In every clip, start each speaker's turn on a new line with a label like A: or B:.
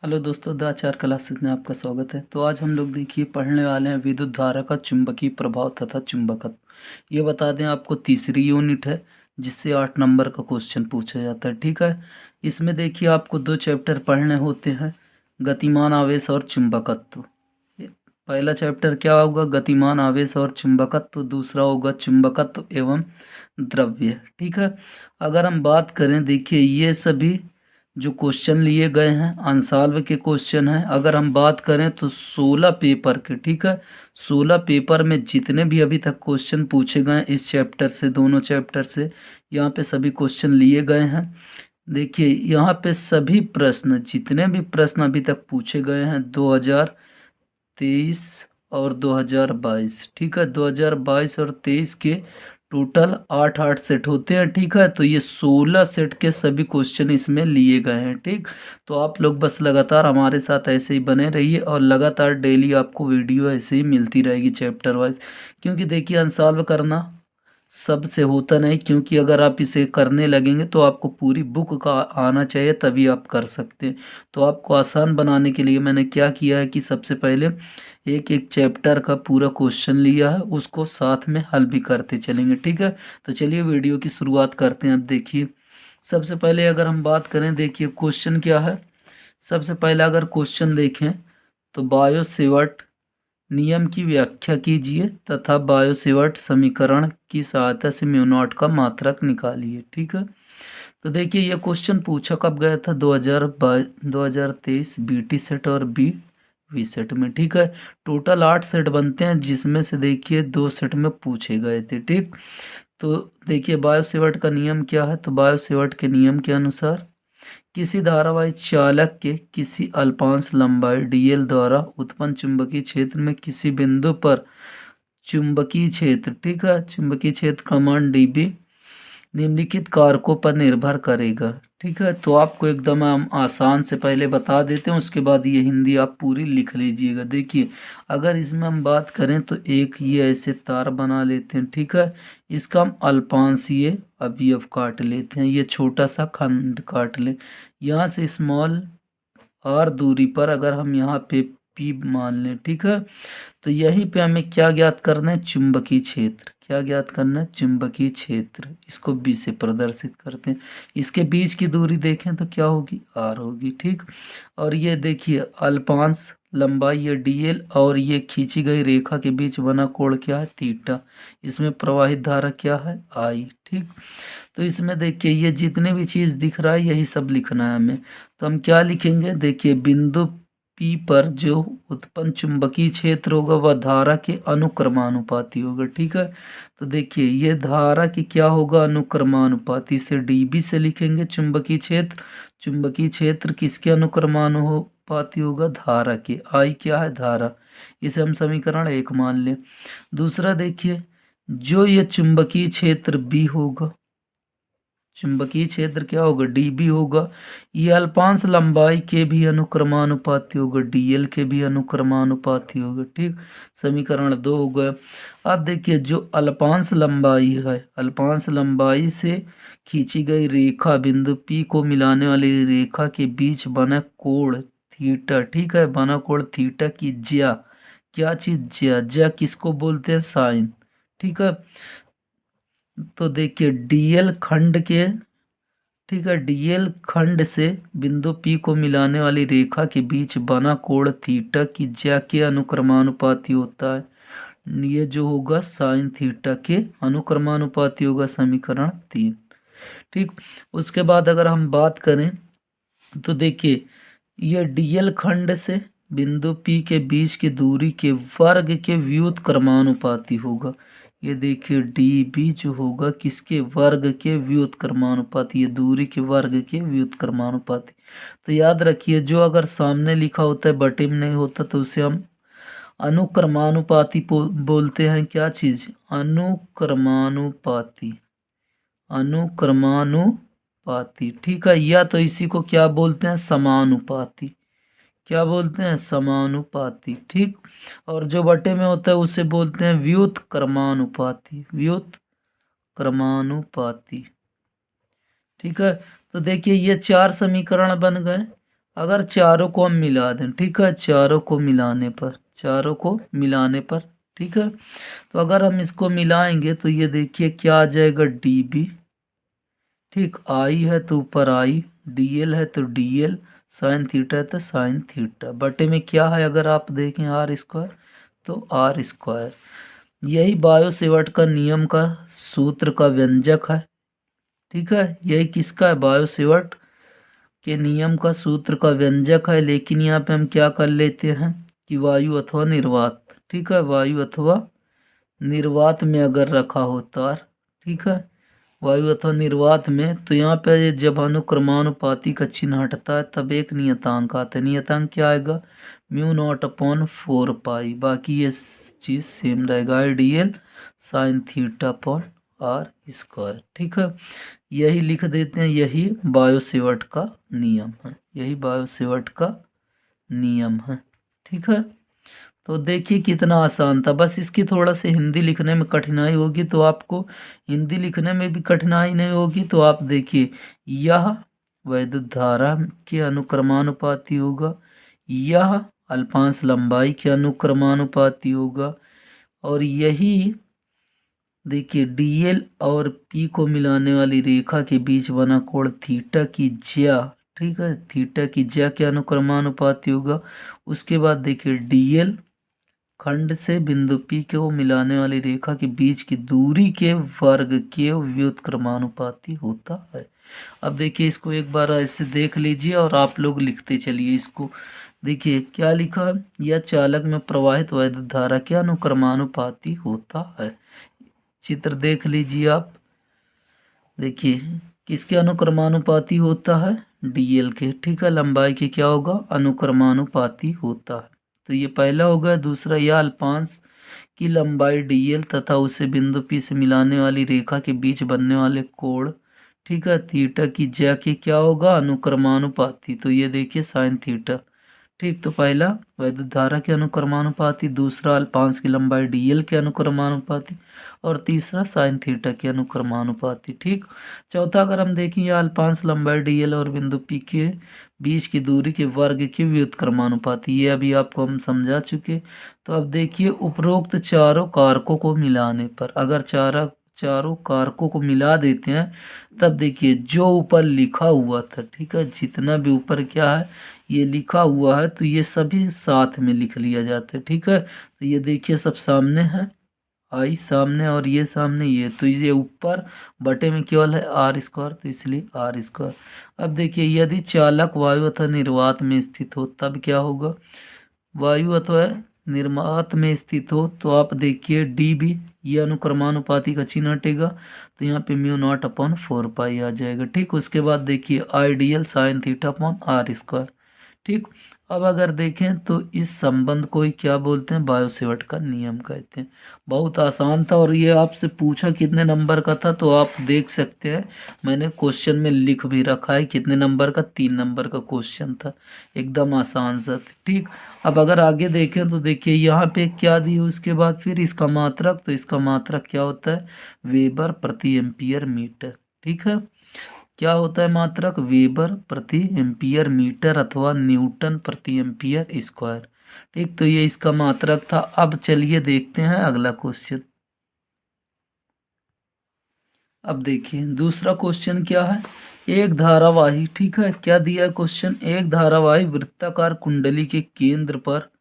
A: Hello दोस्तों, the आचार classes में आपका स्वागत है। तो आज हम लोग देखिए पढ़ने वाले हैं विद्युत धारा का चुंबकीय प्रभाव तथा चुंबकत्व। ये बता दें आपको तीसरी यूनिट है जिससे 8 नंबर का क्वेश्चन पूछा जाता है। ठीक है, इसमें देखिए आपको 2 चैप्टर पढ़ने होते हैं, गतिमान आवेश और चुंबकत्व। पहला चैप्टर क्या होगा? गतिमान आवेश और चुंबकत्व। दूसरा होगा चुंबकत्व एवं द्रव्य। ठीक है, अगर हम बात करें, देखिए ये सभी जो क्वेश्चन लिए गए हैं अनसॉल्व के क्वेश्चन हैं। अगर हम बात करें तो 16 पेपर के, ठीक है, 16 पेपर में जितने भी अभी तक क्वेश्चन पूछे गए इस चैप्टर से, दोनों चैप्टर से, यहाँ पे सभी क्वेश्चन लिए गए हैं। देखिए यहाँ पे सभी प्रश्न, जितने भी प्रश्न अभी तक पूछे गए हैं 2023 और 2022, ठीक है, 2022 और 23 के टोटल 8 सेट होते हैं। ठीक है, तो ये 16 सेट के सभी क्वेश्चन इसमें लिए गए हैं। ठीक, तो आप लोग बस लगातार हमारे साथ ऐसे ही बने रहिए और लगातार डेली आपको वीडियो ऐसे ही मिलती रहेगी चैप्टर वाइज। क्योंकि देखिए अनसॉल्व करना सबसे होता नहीं, क्योंकि अगर आप इसे करने लगेंगे तो आपको पूरी बुक का आना चाहिए, तभी आप कर सकते हैं। तो आपको आसान बनाने के लिए मैंने क्या किया है कि सबसे पहले एक एक चैप्टर का पूरा क्वेश्चन लिया है, उसको साथ में हल भी करते चलेंगे। ठीक है, तो चलिए वीडियो की शुरुआत करते हैं। अब देखिए सबसे पहले अगर हम बात करें, देखिए क्वेश्चन क्या है। सबसे पहले अगर क्वेश्चन देखें तो बायो सेवर्ट नियम की व्याख्या कीजिए तथा बायो सेवर्ट समीकरण की सहायता से म्यू नॉट का मात्रक निकालिए। ठीक है, तो देखिए ये क्वेश्चन पूछा कब गया था? 2023 बीटी सेट और वी सेट में। ठीक है, टोटल 8 सेट बनते हैं जिसमें से देखिए 2 सेट में पूछे गए थे। ठीक, तो देखिए बायो सेवर्ट का नियम क्या है? तो बायो सेवर्ट के नियम के अनुसार किसी धारावाही चालक के किसी अल्पांश लंबाई dl द्वारा उत्पन्न चुंबकीय क्षेत्र में किसी बिंदु पर चुंबकीय क्षेत्र, ठीक है, चुंबकीय क्षेत्र का मान dB निम्नलिखित कारकों पर निर्भर करेगा। ठीक है, तो आपको एकदम हम आसान से पहले बता देते हैं, उसके बाद ये हिंदी आप पूरी लिख लीजिएगा। देखिए अगर इसमें हम बात करें तो एक ये ऐसे तार बना लेते हैं। ठीक है, इसका हम अल्पांशीय अवयव काट लेते हैं, ये छोटा सा खंड काट लें। यहाँ से स्मॉल r दूरी पर अगर हम यहाँ पे P मान लें, ठीक है, तो यहीं पे हमें क्या ज्ञात करना है? चुंबकीय क्षेत्र। क्या ज्ञात करना है? चुंबकीय क्षेत्र। इसको B से प्रदर्शित करते हैं। इसके बीच की दूरी देखें तो क्या होगी? R होगी। ठीक, और ये देखिए अल्पांश लंबाई ये dl और ये खींची गई रेखा के बीच बना कोण क्या है? थीटा। इसमें प्रवाहित धारा क्या है? I। ठीक, तो इसमें देखिए ये जितने भी चीज़ दिख रहा है यही सब लिखना है हमें। तो हम क्या लिखेंगे? देखिए बिंदु P पर जो उत्पन्न चुंबकीय क्षेत्र होगा वह धारा के अनुक्रमानुपाती होगा। ठीक है, तो देखिए ये धारा की क्या होगा? अनुक्रमानुपाती। से dB से लिखेंगे चुंबकीय क्षेत्र। चुंबकीय क्षेत्र किसके अनुक्रमानुपाती होगा? धारा के। I क्या है? धारा। इसे हम समीकरण 1 मान लें। दूसरा देखिए जो ये चुंबकीय क्षेत्र B होगा, चुंबकीय क्षेत्र क्या होगा? dB होगा। ये अल्पांश लंबाई के भी अनुक्रमानुपाती होगा, dl के भी अनुक्रमानुपाती होगा। ठीक, समीकरण 2 हो गया। अब देखिए जो अल्पांश लंबाई है, अल्पांश लंबाई से खींची गई रेखा बिंदु P को मिलाने वाली रेखा के बीच बना कोण थीटा। ठीक है, बना कोण थीटा की ज्या, क्या चीज? ज्या। ज्या किसको बोलते हैं? साइन। ठीक है, तो देखिए डीएल खंड के, ठीक है, डीएल खंड से बिंदु P को मिलाने वाली रेखा के बीच बना कोण थीटा की ज्या के अनुक्रमानुपाती होता है। ये जो होगा साइन थीटा के अनुक्रमानुपाती होगा, समीकरण 3। ठीक, उसके बाद अगर हम बात करें तो देखिए ये डीएल खंड से बिंदु P के बीच की दूरी के वर्ग के व्युत्क्रमानुपाती होगा। ये देखिए dB जो होगा किसके? वर्ग के व्युत्क्रमानुपाती, ये दूरी के वर्ग के व्युत्क्रमानुपाती। तो याद रखिए जो अगर सामने लिखा होता है बटे में नहीं होता तो उसे हम अनुक्रमानुपाती बोलते हैं। क्या चीज? अनुक्रमानुपाती। अनुक्रमानुपाती। ठीक है, या तो इसी को क्या बोलते हैं? समानुपाती। क्या बोलते हैं? समानुपाती। ठीक, और जो बटे में होता है उसे बोलते हैं व्युत्क्रमानुपाती। व्युत्क्रमानुपाती। ठीक है, तो देखिए ये 4 समीकरण बन गए। अगर चारों को हम मिला दें, ठीक है, चारों को मिलाने पर, चारों को मिलाने पर, ठीक है, तो अगर हम इसको मिलाएंगे तो ये देखिए क्या आ जाएगा, डी बी, ठीक, आई है तो ऊपर आई, डी एल है तो डी एल, साइन थीटा है तो साइन थीटा, बटे में क्या है अगर आप देखें आर स्क्वायर, तो आर स्क्वायर। यही बायो सेवर्ट का नियम का सूत्र का व्यंजक है, ठीक है, यही किसका है, बायो सेवर्ट के नियम का सूत्र का व्यंजक है। लेकिन यहाँ पे हम क्या कर लेते हैं कि वायु अथवा निर्वात, ठीक है, वायु अथवा निर्वात में अगर रखा हो तार, ठीक है, वायु अथवा निर्वात में, तो यहाँ पे जब अनुक्रमानुपाती का चिन्ह हटता है तब एक नियतांक आता है। नियतांक क्या आएगा, म्यू नॉट अपॉन 4 पाई, बाकी ये चीज़ सेम रहेगा, I D L sine theta upon R square, ठीक है, यही लिख देते हैं, यही बायो सेवर्ट का नियम है, यही बायो सेवर्ट का नियम है, ठीक है। तो देखिए कितना आसान था, बस इसकी थोड़ा सा हिंदी लिखने में कठिनाई होगी, तो आपको हिंदी लिखने में भी कठिनाई नहीं होगी, तो आप देखिए यह वैद्युत धारा के अनुक्रमानुपाती होगा, यह अल्पांश लंबाई के अनुक्रमानुपाती होगा, और यही देखिए डीएल और पी को मिलाने वाली रेखा के बीच बना कोण थीटा की ज्या, ठीक है, थीटा की ज्या के अनुक्रमानुपाती होगा। उसके बाद देखिए डीएल खंड से बिंदु पी को मिलाने वाली रेखा के बीच की दूरी के वर्ग के व्युत्क्रमानुपाती होता है। अब देखिए इसको एक बार ऐसे देख लीजिए और आप लोग लिखते चलिए इसको। देखिए क्या लिखा है, यह चालक में प्रवाहित वैद्युत धारा के अनुक्रमानुपाती होता है। चित्र देख लीजिए आप, देखिए किसके अनुक्रमानुपाती होता है, डीएल के, ठीक है, लंबाई के क्या होगा, अनुक्रमानुपाती होता है। तो ये पहला होगा। दूसरा, यह अल्पांश की लंबाई डीएल तथा उसे बिंदु पी से मिलाने वाली रेखा के बीच बनने वाले कोण, ठीक है, थीटा की ज्या के क्या होगा, अनुक्रमानुपाती। तो ये देखिए साइन थीटा, ठीक, तो पहला वैद्युत धारा के अनुक्रमानुपाती, दूसरा अल्पांश की लंबाई डीएल के अनुक्रमानुपाती, और तीसरा साइन थीटा के अनुक्रमानुपाती, ठीक। चौथा अगर हम देखें, यह अल्पांश लंबाई डीएल और बिंदु पी के बीच की दूरी के वर्ग के व्युत्क्रमानुपाती, ये अभी आपको हम समझा चुके। तो अब देखिए उपरोक्त चारों कारकों को मिलाने पर, अगर चारों कारकों को मिला देते हैं तब देखिए जो ऊपर लिखा हुआ था, ठीक है, जितना भी ऊपर क्या है ये लिखा हुआ है, तो ये सभी साथ में लिख लिया जाता है, ठीक है। तो ये देखिए सब सामने है, आई सामने और ये सामने, ये तो ये ऊपर बटे में केवल है आर स्क्वायर, तो इसलिए आर स्क्वायर। अब देखिए यदि चालक वायु अथवा निर्वात में स्थित हो तब क्या होगा, वायु अथवा निर्वात में स्थित हो तो आप देखिए डी बी, ये अनुक्रमानुपाती का चिन्ह हटेगा, तो यहाँ पे म्यू नॉट अपॉन 4 पाई आ जाएगा, ठीक। उसके बाद देखिए ideal sine theta upon R square, ठीक। अब अगर देखें तो इस संबंध को ही क्या बोलते हैं, बायो सेवर्ट का नियम कहते हैं। बहुत आसान था, और ये आपसे पूछा कितने नंबर का था, तो आप देख सकते हैं मैंने क्वेश्चन में लिख भी रखा है कितने नंबर का, 3 नंबर का क्वेश्चन था, एकदम आसान सा, ठीक। अब अगर आगे देखें तो देखिए यहाँ पे क्या दी है, उसके बाद फिर इसका मात्रक, तो इसका मात्रक क्या होता है, वेबर प्रति एम्पियर मीटर, ठीक है, क्या होता है मात्रक, वेबर प्रति एम्पियर मीटर अथवा न्यूटन प्रति एम्पियर स्क्वायर, ठीक। तो ये इसका मात्रक था। अब चलिए देखते हैं अगला क्वेश्चन। अब देखिए दूसरा क्वेश्चन क्या है, एक धारावाही, ठीक है, क्या दिया है क्वेश्चन, एक धारावाही वृत्ताकार कुंडली के केंद्र पर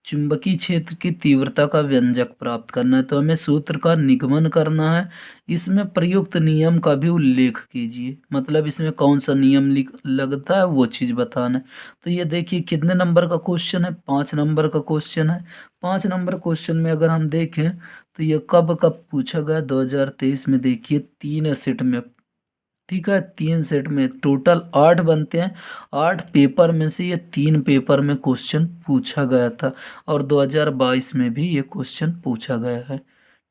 A: चुंबकीय क्षेत्र की तीव्रता का व्यंजक प्राप्त करना है। तो हमें सूत्र का निगमन करना है, इसमें प्रयुक्त नियम का भी उल्लेख कीजिए, मतलब इसमें कौन सा नियम लगता है वो चीज़ बताना है। तो ये देखिए कितने नंबर का क्वेश्चन है, 5 नंबर का क्वेश्चन है। 5 नंबर क्वेश्चन में अगर हम देखें तो ये कब कब पूछा गया, 2023 में, देखिए 3 सेट में, ठीक है, 3 सेट में टोटल 8 बनते हैं, 8 पेपर में से ये 3 पेपर में क्वेश्चन पूछा गया था, और 2022 में भी ये क्वेश्चन पूछा गया है,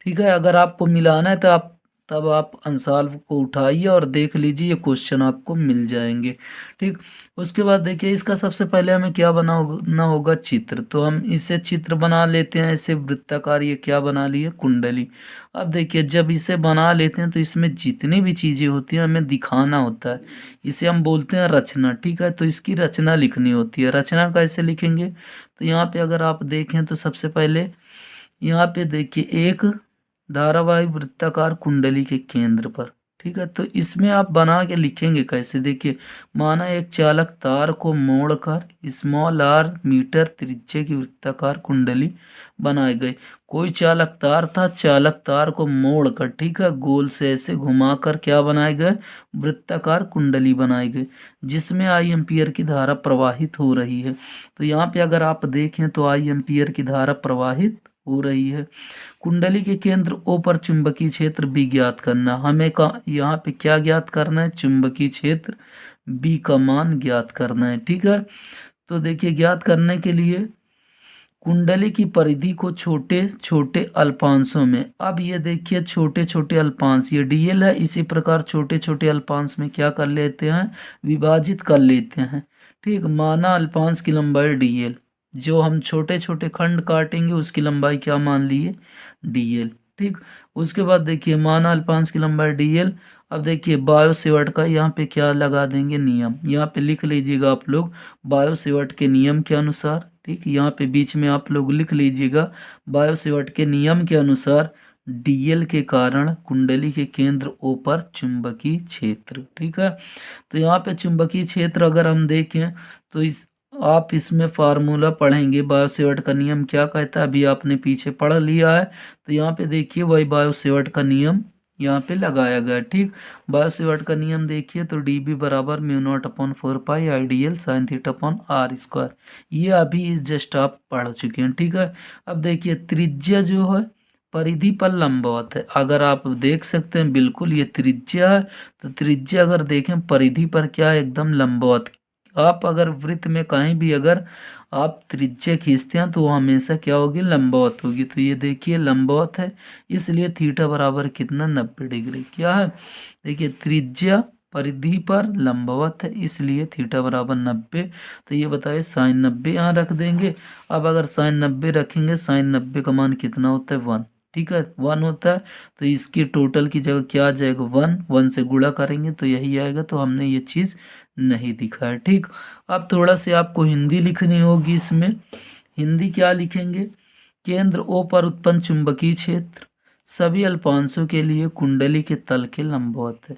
A: ठीक है। अगर आपको मिलाना है तो आप तब आप अनसॉल्व को उठाइए और देख लीजिए, ये क्वेश्चन आपको मिल जाएंगे। ठीक, उसके बाद देखिए इसका सबसे पहले हमें क्या बनाना होगा, चित्र। तो हम इसे चित्र बना लेते हैं, ऐसे वृत्ताकार ये क्या बना लिए, कुंडली। अब देखिए जब इसे बना लेते हैं तो इसमें जितनी भी चीज़ें होती हैं हमें दिखाना होता है, इसे हम बोलते हैं रचना। ठीक है, तो इसकी रचना लिखनी होती है। रचना कैसे लिखेंगे, तो यहाँ पे अगर आप देखें तो सबसे पहले यहाँ पे देखिए एक धारावाही वृत्ताकार कुंडली के केंद्र पर। ठीक है, तो इसमें आप बना के लिखेंगे कैसे, देखिए माना एक चालक तार को मोड़कर स्मॉल आर मीटर त्रिज्या की वृत्ताकार कुंडली बनाई गई। कोई चालक तार था, चालक तार को मोड़कर, ठीक है, गोल से ऐसे घुमाकर क्या बनाए गए, वृत्ताकार कुंडली बनाई गई, जिसमें आई एम्पियर की धारा प्रवाहित हो रही है। तो यहाँ पे अगर आप देखें तो आई एम्पियर की धारा प्रवाहित हो रही है। कुंडली के केंद्र O पर चुंबकीय क्षेत्र B ज्ञात करना। हमें का यहाँ पे क्या ज्ञात करना है, चुंबकीय क्षेत्र B का मान ज्ञात करना है। ठीक है, तो देखिए ज्ञात करने के लिए कुंडली की परिधि को छोटे छोटे अल्पांशों में, अब ये देखिए छोटे छोटे अल्पांश, ये डीएल है, इसी प्रकार छोटे छोटे अल्पांश में क्या कर लेते हैं, विभाजित कर लेते हैं। ठीक, माना अल्पांश की लंबाई डीएल, जो हम छोटे छोटे खंड काटेंगे उसकी लंबाई क्या मान लिए, डीएल। ठीक, उसके बाद देखिए माना अल्पांश की लंबाई डीएल। अब देखिए बायो सेवर्ट का यहाँ पे क्या लगा देंगे, नियम। यहाँ पे लिख लीजिएगा आप लोग बायो सेवर्ट के नियम के अनुसार। ठीक, यहाँ पे बीच में आप लोग लिख लीजिएगा बायो सेवर्ट के नियम के अनुसार डीएल के कारण कुंडली के केंद्र O पर चुंबकीय क्षेत्र। ठीक है, तो यहाँ पे चुंबकीय क्षेत्र अगर हम देखें तो आप इसमें फार्मूला पढ़ेंगे, बायो सेवर्ट का नियम क्या कहता है, अभी आपने पीछे पढ़ लिया है। तो यहाँ पे देखिए वही बायो सेवर्ट का नियम यहाँ पे लगाया गया। ठीक, बायो सेवर्ट का नियम देखिए तो डी बी बराबर mu nought upon 4 pi I D L sine theta upon R square, ये अभी जस्ट आप पढ़ चुके हैं। ठीक है, अब देखिए त्रिज्या जो है परिधि पर लंबवत है, अगर आप देख सकते हैं बिल्कुल ये त्रिज्या है, तो त्रिज्या अगर देखें परिधि पर क्या है, एकदम लंबवत। आप अगर वृत्त में कहीं भी अगर आप त्रिज्या खींचते हैं तो वो हमेशा क्या होगी, लंबवत होगी। तो ये देखिए लंबवत है, इसलिए थीटा बराबर कितना, 90 डिग्री। क्या है, देखिए त्रिज्या परिधि पर लंबवत है, इसलिए थीटा बराबर 90। तो ये बताइए साइन 90 यहाँ रख देंगे। अब अगर साइन 90 रखेंगे, साइन 90 का मान कितना होता है, 1। ठीक है, 1 होता है, तो इसकी टोटल की जगह क्या आ जाएगा, 1। 1 से गुणा करेंगे तो यही आएगा, तो हमने ये चीज़ नहीं दिखा है। ठीक, अब थोड़ा से आपको हिंदी लिखनी होगी इसमें। हिंदी क्या लिखेंगे, केंद्र O पर उत्पन्न चुंबकीय क्षेत्र सभी अल्पांशों के लिए कुंडली के तल के लंबवत है।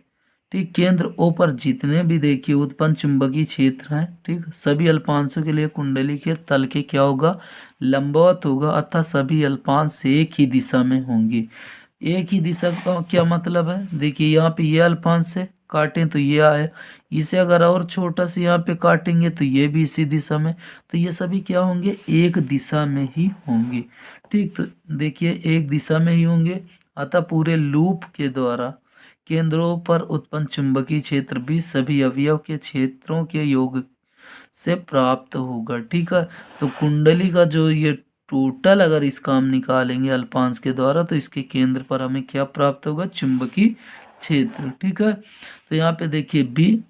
A: ठीक, केंद्र O पर जितने भी देखिए उत्पन्न चुंबकीय क्षेत्र हैं, ठीक, सभी अल्पांशों के लिए कुंडली के तल के क्या होगा, लंबवत होगा, अतः सभी अल्पांश एक ही दिशा में होंगे। एक ही दिशा का क्या मतलब है, देखिए यहाँ पे ये अल्पांश से काटें तो ये आए, इसे अगर और छोटा से यहाँ पे काटेंगे तो ये भी इसी दिशा में, तो ये सभी क्या होंगे, एक दिशा में ही होंगे। ठीक, तो देखिए एक दिशा में ही होंगे, अतः पूरे लूप के द्वारा केंद्रों पर उत्पन्न चुंबकीय क्षेत्र भी सभी अवयव के क्षेत्रों के योग से प्राप्त होगा। ठीक है, तो कुंडली का जो ये टोटल अगर इसका हम निकालेंगे अल्पांश के द्वारा तो इसके केंद्र पर हमें क्या प्राप्त होगा, चुंबकीय क्षेत्र। ठीक है, तो यहाँ पे देखिए बी,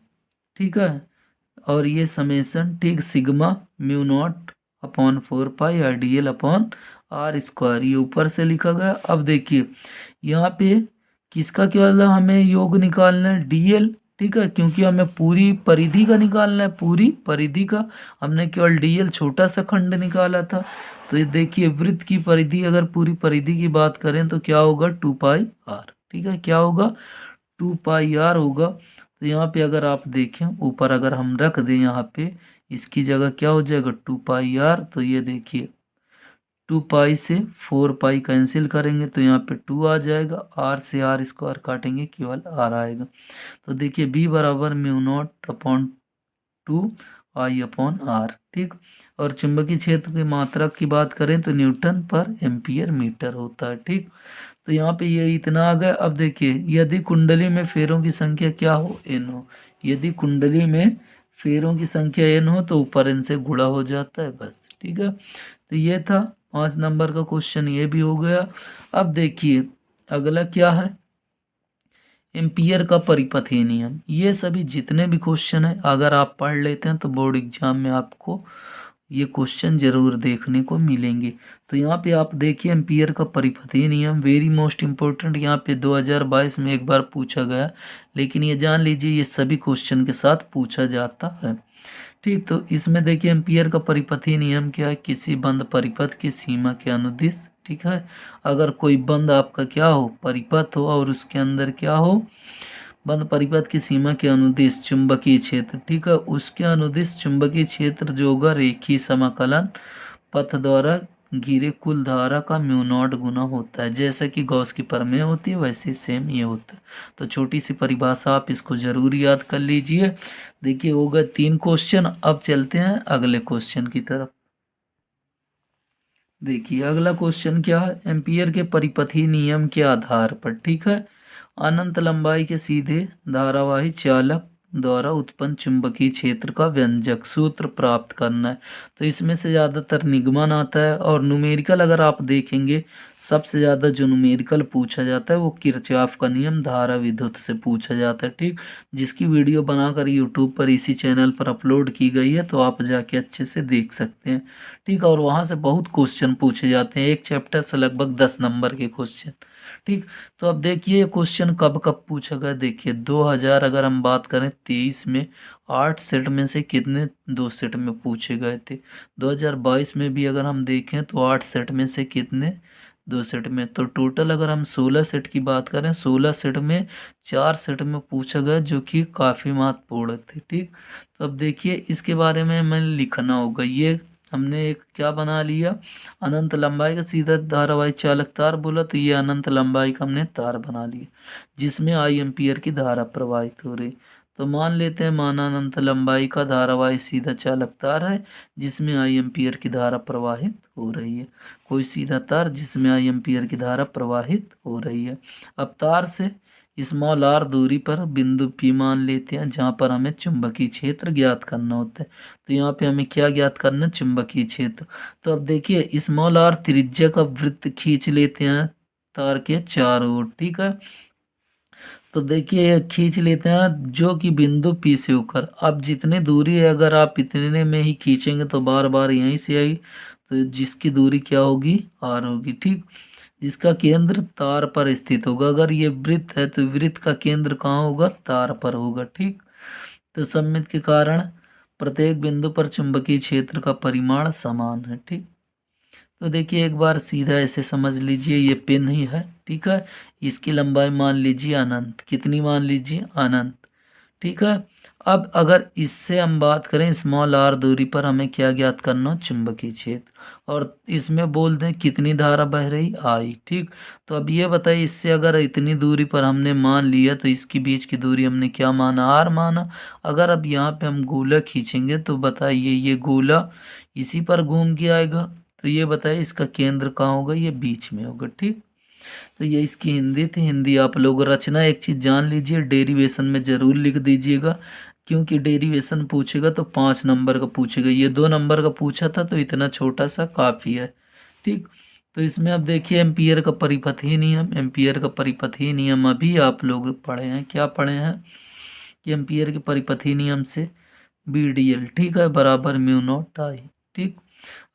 A: ठीक है, और ये समेसन, ठीक, sigma mu nought upon 4 pi R D L upon R square, ये ऊपर से लिखा गया। अब देखिए यहाँ पे किसका केवल हमें योग निकालना है, डीएल। ठीक है, क्योंकि हमें पूरी परिधि का निकालना है, पूरी परिधि का, हमने केवल डीएल छोटा सा खंड निकाला था। तो ये देखिए वृत्त की परिधि, अगर पूरी परिधि की बात करें तो क्या होगा, 2 पाई आर। ठीक है, क्या होगा, 2 पाई आर होगा। तो यहाँ पे अगर आप देखें ऊपर अगर हम रख दें यहाँ पे इसकी जगह क्या हो जाएगा, 2 पाई आर। तो ये देखिए 2 पाई से 4 पाई कैंसिल करेंगे तो यहाँ पे 2 आ जाएगा, आर से आर स्क्वायर काटेंगे केवल आर आएगा। तो देखिए बी बराबर म्यू नॉट अपॉन 2 I/R। ठीक, और चुंबकीय क्षेत्र की मात्रा की बात करें तो न्यूटन पर एम्पियर मीटर होता है। ठीक, तो यहाँ पे ये इतना आ गया। अब देखिए यदि कुंडली में फेरों की संख्या क्या हो, n हो, यदि कुंडली में फेरों की संख्या n हो तो ऊपर n से गुणा हो जाता है, बस। ठीक है, तो ये था 5 नंबर का क्वेश्चन, ये भी हो गया। अब देखिए अगला क्या है, एम्पियर का परिपथीय नियम, ये सभी जितने भी क्वेश्चन है अगर आप पढ़ लेते हैं तो बोर्ड एग्जाम में आपको ये क्वेश्चन जरूर देखने को मिलेंगे। तो यहाँ पे आप देखिए एम्पियर का परिपथीय नियम वेरी मोस्ट इम्पोर्टेंट, यहाँ पे 2022 में एक बार पूछा गया, लेकिन ये जान लीजिए ये सभी क्वेश्चन के साथ पूछा जाता है। ठीक, तो इसमें देखिए एम्पियर का परिपथीय नियम क्या है, किसी बंद परिपथ की सीमा के अनुदिश, ठीक है, अगर कोई बंद आपका क्या हो, परिपथ हो और उसके अंदर क्या हो, बंद परिपथ की सीमा के अनुदिश चुंबकीय क्षेत्र, ठीक है, उसके अनुदिश चुंबकीय क्षेत्र जो होगा रेखीय समाकलन पथ द्वारा घिरे कुल धारा का म्यू नॉट गुना होता है। जैसा कि गॉस की प्रमेय होती है वैसे सेम ये होता है। तो छोटी सी परिभाषा आप इसको जरूर याद कर लीजिए। देखिए हो गए 3 क्वेश्चन। अब चलते हैं अगले क्वेश्चन की तरफ। देखिए अगला क्वेश्चन क्या है, एम्पियर के परिपथीय नियम के आधार पर, ठीक है, अनंत लंबाई के सीधे धारावाही चालक द्वारा उत्पन्न चुंबकीय क्षेत्र का व्यंजक सूत्र प्राप्त करना है। तो इसमें से ज़्यादातर निगमन आता है और न्यूमेरिकल अगर आप देखेंगे सबसे ज़्यादा जो न्यूमेरिकल पूछा जाता है वो किरचॉफ का नियम धारा विद्युत से पूछा जाता है। ठीक, जिसकी वीडियो बनाकर यूट्यूब पर इसी चैनल पर अपलोड की गई है, तो आप जाके अच्छे से देख सकते हैं। ठीक, और वहाँ से बहुत क्वेश्चन पूछे जाते हैं, एक चैप्टर से लगभग 10 नंबर के क्वेश्चन। ठीक, तो अब देखिए क्वेश्चन कब कब पूछा गया। देखिए 2000 अगर हम बात करें 23 में 8 सेट में से कितने 2 सेट में पूछे गए थे। 2022 में भी अगर हम देखें तो 8 सेट में से कितने 2 सेट में, तो टोटल अगर हम 16 सेट की बात करें 16 सेट में 4 सेट में पूछा गया, जो कि काफ़ी महत्वपूर्ण थे। ठीक, तो अब देखिए इसके बारे में हमें लिखना होगा। ये हमने एक क्या बना लिया, अनंत लंबाई का सीधा धारावाही चालक तार बोला, तो ये अनंत लंबाई का हमने तार बना लिया जिसमें आई एम्पियर की धारा प्रवाहित हो रही। तो मान लेते हैं माना अनंत लंबाई का धारावाही सीधा चालक तार है जिसमें आई एम्पियर की धारा प्रवाहित हो रही है। कोई सीधा तार जिसमें आई एम्पियर की धारा प्रवाहित हो रही है। अब तार से स्मॉल आर दूरी पर बिंदु पी मान लेते हैं जहाँ पर हमें चुंबकीय क्षेत्र ज्ञात करना होता है। तो यहाँ पे हमें क्या ज्ञात करना है, चुंबकीय क्षेत्र। तो अब देखिए स्मॉल आर त्रिज्या का वृत्त खींच लेते हैं तार के चारों ओर। ठीक है, तो देखिए ये खींच लेते हैं जो कि बिंदु पी से होकर। अब जितनी दूरी है अगर आप इतने में ही खींचेंगे तो बार बार यहीं से आई, तो जिसकी दूरी क्या होगी, आर होगी। ठीक, जिसका केंद्र तार पर स्थित होगा। अगर ये वृत्त है तो वृत्त का केंद्र कहाँ होगा, तार पर होगा। ठीक, तो सममित के कारण प्रत्येक बिंदु पर चुंबकीय क्षेत्र का परिमाण समान है। ठीक, तो देखिए एक बार सीधा ऐसे समझ लीजिए ये पिन ही है। ठीक है, इसकी लंबाई मान लीजिए अनंत, कितनी मान लीजिए, अनंत। ठीक है, अब अगर इससे हम बात करें स्मॉल आर दूरी पर हमें क्या ज्ञात करना, चुंबकीय क्षेत्र, और इसमें बोल दें कितनी धारा बह रही, आई। ठीक, तो अब ये बताइए इससे अगर इतनी दूरी पर हमने मान लिया तो इसके बीच की दूरी हमने क्या माना, आर माना। अगर अब यहाँ पे हम गोला खींचेंगे तो बताइए ये गोला इसी पर घूम के आएगा, तो ये बताइए इसका केंद्र कहाँ होगा, ये बीच में होगा। ठीक, तो ये इसकी हिंदी थी। हिंदी आप लोग रचना एक चीज़ जान लीजिए, डेरिवेशन में ज़रूर लिख दीजिएगा, क्योंकि डेरिवेशन पूछेगा तो 5 नंबर का पूछेगा। ये 2 नंबर का पूछा था तो इतना छोटा सा काफ़ी है। ठीक, तो इसमें अब देखिए एम्पियर का परिपथीय नियम, एम्पियर का परिपथीय नियम अभी आप लोग पढ़े हैं, क्या पढ़े हैं कि एम्पियर के परिपथीय नियम से बी डी एल, ठीक है, बराबर म्यू नॉट आई। ठीक,